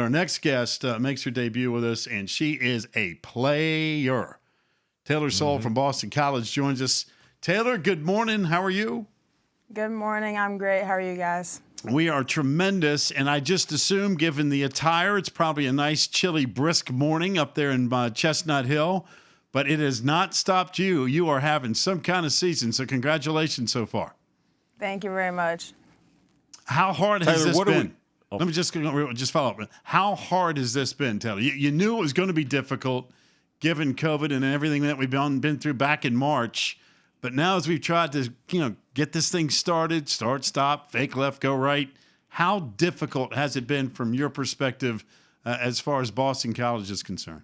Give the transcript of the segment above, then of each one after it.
our next guest makes her debut with us, and she is a player. Taylor Soule from Boston College joins us. Taylor, good morning. How are you? Good morning. I'm great. How are you guys? We are tremendous, and I just assume, given the attire, it's probably a nice, chilly, brisk morning up there in Chestnut Hill, but it has not stopped you. You are having some kind of season, so congratulations so far. Thank you very much. How hard has Taylor, this what do been? Let me just follow up. How hard has this been, Taylor? You knew it was going to be difficult given COVID and everything that we've been through back in March. But now as we've tried to, get this thing started, start, stop, fake left, go right, how difficult has it been from your perspective as far as Boston College is concerned?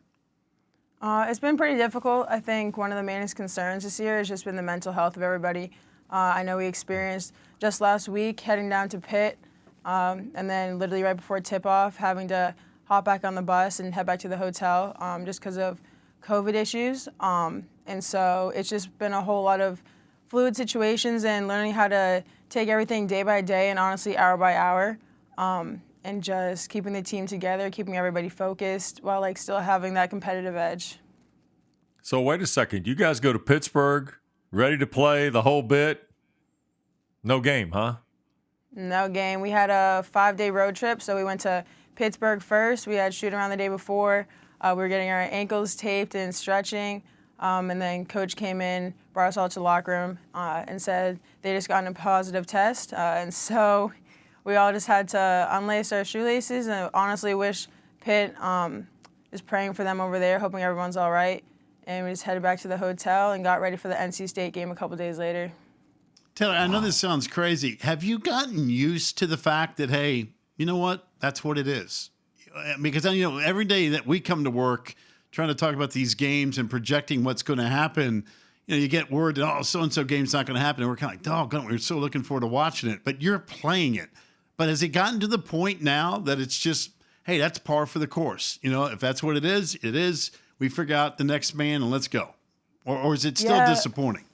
It's been pretty difficult. I think one of the main concerns this year has just been the mental health of everybody. I know we experienced just last week heading down to Pitt, and then literally right before tip-off having to hop back on the bus and head back to the hotel just because of COVID issues. And so it's just been a whole lot of fluid situations and learning how to take everything day by day and honestly hour by hour, and just keeping the team together, keeping everybody focused while still having that competitive edge. So wait a second. You guys go to Pittsburgh, ready to play the whole bit. No game, huh? No game. We had a 5-day road trip, so we went to Pittsburgh first. We had shoot around the day before. We were getting our ankles taped and stretching. And then coach came in, brought us all to the locker room, and said they just gotten a positive test. And so we all just had to unlace our shoelaces and honestly wish Pitt, just praying for them over there, hoping everyone's all right. And we just headed back to the hotel and got ready for the NC State game a couple days later. Taylor, I know this sounds crazy. Have you gotten used to the fact that, hey, you know what? That's what it is. Because, every day that we come to work trying to talk about these games and projecting what's going to happen, you get word that, oh, so-and-so game's not going to happen. And we're kind of like, doggone, we're so looking forward to watching it. But you're playing it. But has it gotten to the point now that it's just, hey, that's par for the course? If that's what it is, it is. We figure out the next man and let's go. Or is it still disappointing?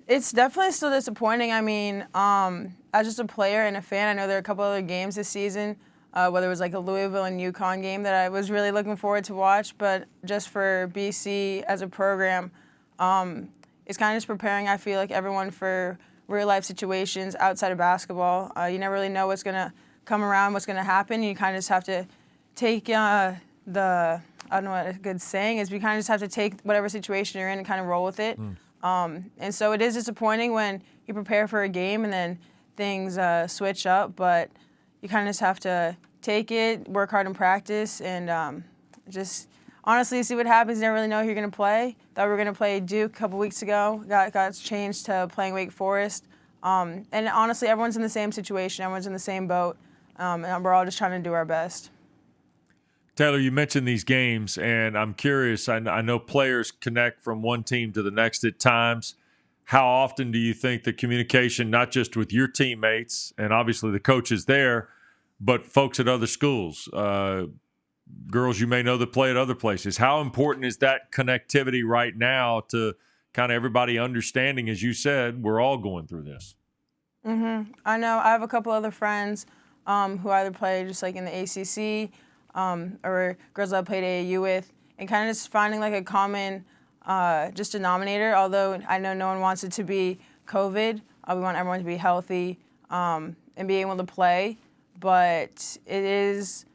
It's definitely still disappointing. I mean, as just a player and a fan, I know there are a couple other games this season, whether it was like a Louisville and UConn game that I was really looking forward to watch. But just for BC as a program, it's kind of just preparing, I feel like, everyone for real-life situations outside of basketball. You never really know what's going to come around, what's going to happen. You kind of just have to take I don't know what a good saying is, but you kind of just have to take whatever situation you're in and kind of roll with it. And so it is disappointing when you prepare for a game and then things switch up, but you kind of just have to take it, work hard in practice, and just honestly see what happens. You never really know who you're going to play. Thought we were going to play Duke a couple weeks ago. Got changed to playing Wake Forest. And honestly, everyone's in the same situation. Everyone's in the same boat. And we're all just trying to do our best. Taylor, you mentioned these games, and I'm curious. I know players connect from one team to the next at times. How often do you think the communication, not just with your teammates and obviously the coaches there, but folks at other schools, girls you may know that play at other places, how important is that connectivity right now to kind of everybody understanding, as you said, we're all going through this? I know I have a couple other friends who either play just like in the ACC, or girls that I played AAU with, and kind of just finding like a common just denominator. Although I know no one wants it to be COVID, we want everyone to be healthy and be able to play. But it is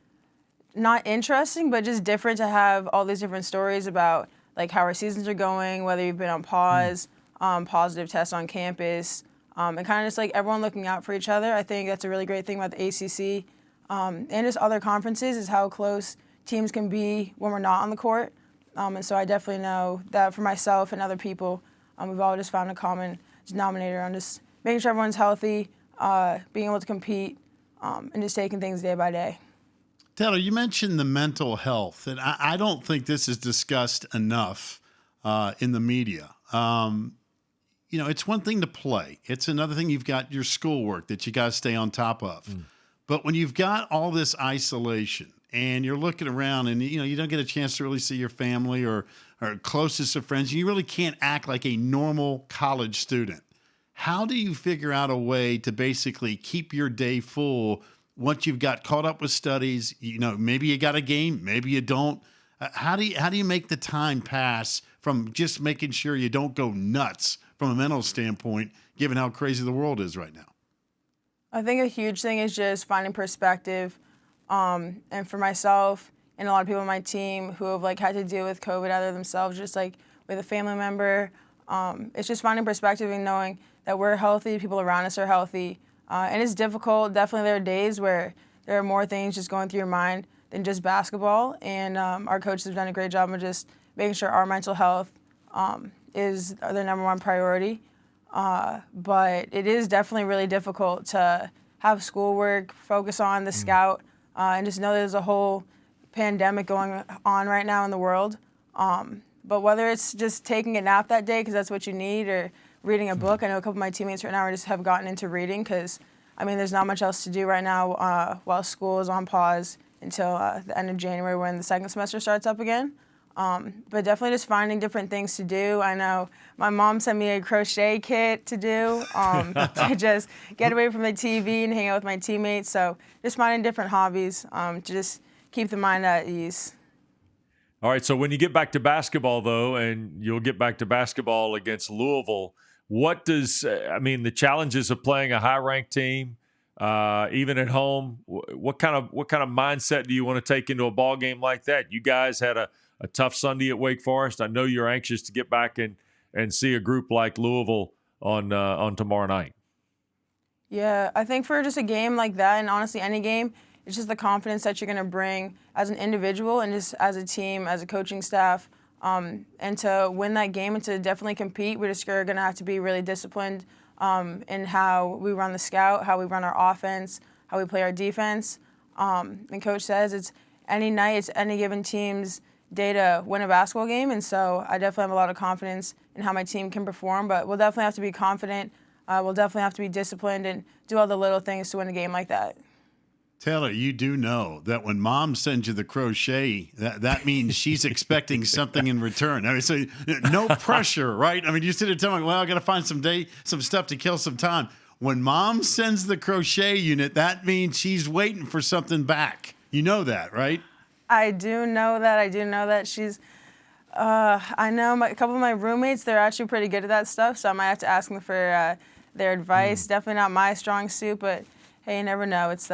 not interesting, but just different to have all these different stories about like how our seasons are going, whether you've been on pause, positive tests on campus, and kind of just like everyone looking out for each other. I think that's a really great thing about the ACC. And just other conferences is how close teams can be when we're not on the court. And so I definitely know that for myself and other people, we've all just found a common denominator on just making sure everyone's healthy, being able to compete, and just taking things day by day. Taylor, you mentioned the mental health, and I don't think this is discussed enough in the media. It's one thing to play. It's another thing you've got your schoolwork that you got to stay on top of. But when you've got all this isolation and you're looking around and, you don't get a chance to really see your family or closest of friends, you really can't act like a normal college student. How do you figure out a way to basically keep your day full once you've got caught up with studies, maybe you got a game, maybe you don't. How do you make the time pass from just making sure you don't go nuts from a mental standpoint, given how crazy the world is right now? I think a huge thing is just finding perspective. And for myself and a lot of people on my team who have had to deal with COVID either themselves, just with a family member, it's just finding perspective and knowing that we're healthy, people around us are healthy. And it's difficult. Definitely there are days where there are more things just going through your mind than just basketball. And our coaches have done a great job of just making sure our mental health is their number one priority. But it is definitely really difficult to have schoolwork, focus on the scout, and just know there's a whole pandemic going on right now in the world. But whether it's just taking a nap that day because that's what you need, or reading a book. I know a couple of my teammates right now just have gotten into reading because, there's not much else to do right now while school is on pause until the end of January when the second semester starts up again. But definitely just finding different things to do. I know my mom sent me a crochet kit to do to just get away from the TV and hang out with my teammates. So just finding different hobbies to just keep the mind at ease. All right, so when you get back to basketball, though, and you'll get back to basketball against Louisville, what does the challenges of playing a high-ranked team, even at home, what kind of mindset do you want to take into a ball game like that? You guys had a tough Sunday at Wake Forest. I know you're anxious to get back and see a group like Louisville on tomorrow night. Yeah, I think for just a game like that, and honestly any game, it's just the confidence that you're going to bring as an individual and just as a team, as a coaching staff. And to win that game and to definitely compete, we're just going to have to be really disciplined in how we run the scout, how we run our offense, how we play our defense. And Coach says it's any night, it's any given team's day to win a basketball game. And so I definitely have a lot of confidence in how my team can perform. But we'll definitely have to be confident. We'll definitely have to be disciplined and do all the little things to win a game like that. Taylor, you do know that when Mom sends you the crochet, that means she's expecting something in return. So no pressure, right? You sit there telling me, well, I got to find some stuff to kill some time. When Mom sends the crochet unit, that means she's waiting for something back. You know that, right? I do know that. She's, I know a couple of my roommates, they're actually pretty good at that stuff, so I might have to ask them for their advice. Definitely not my strong suit, but hey, you never know. It's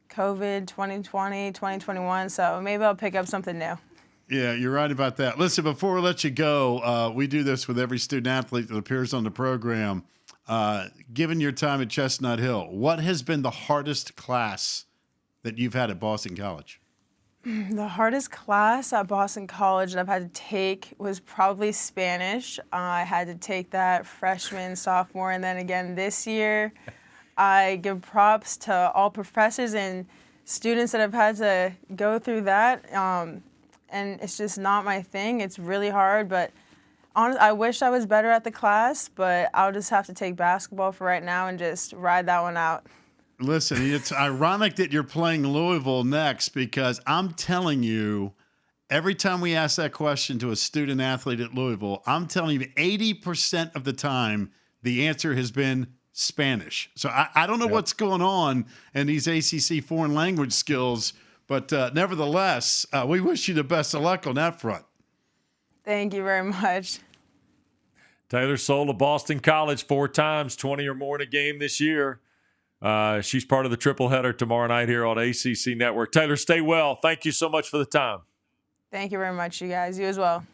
COVID 2020, 2021, so maybe I'll pick up something new. Yeah, you're right about that. Listen, before we let you go, we do this with every student athlete that appears on the program. Given your time at Chestnut Hill, what has been the hardest class that you've had at Boston College? The hardest class at Boston College that I've had to take was probably Spanish. I had to take that freshman, sophomore, and then again this year. I give props to all professors and students that have had to go through that. And it's just not my thing. It's really hard, but I wish I was better at the class, but I'll just have to take basketball for right now and just ride that one out. Listen, it's ironic that you're playing Louisville next because I'm telling you, every time we ask that question to a student athlete at Louisville, I'm telling you 80% of the time the answer has been Spanish. So I don't know what's going on in these ACC foreign language skills, but nevertheless, we wish you the best of luck on that front. Thank you very much. Taylor Soule of Boston College, 4 times, 20 or more in a game this year. She's part of the triple header tomorrow night here on ACC Network. Taylor, stay well. Thank you so much for the time. Thank you very much, you guys. You as well.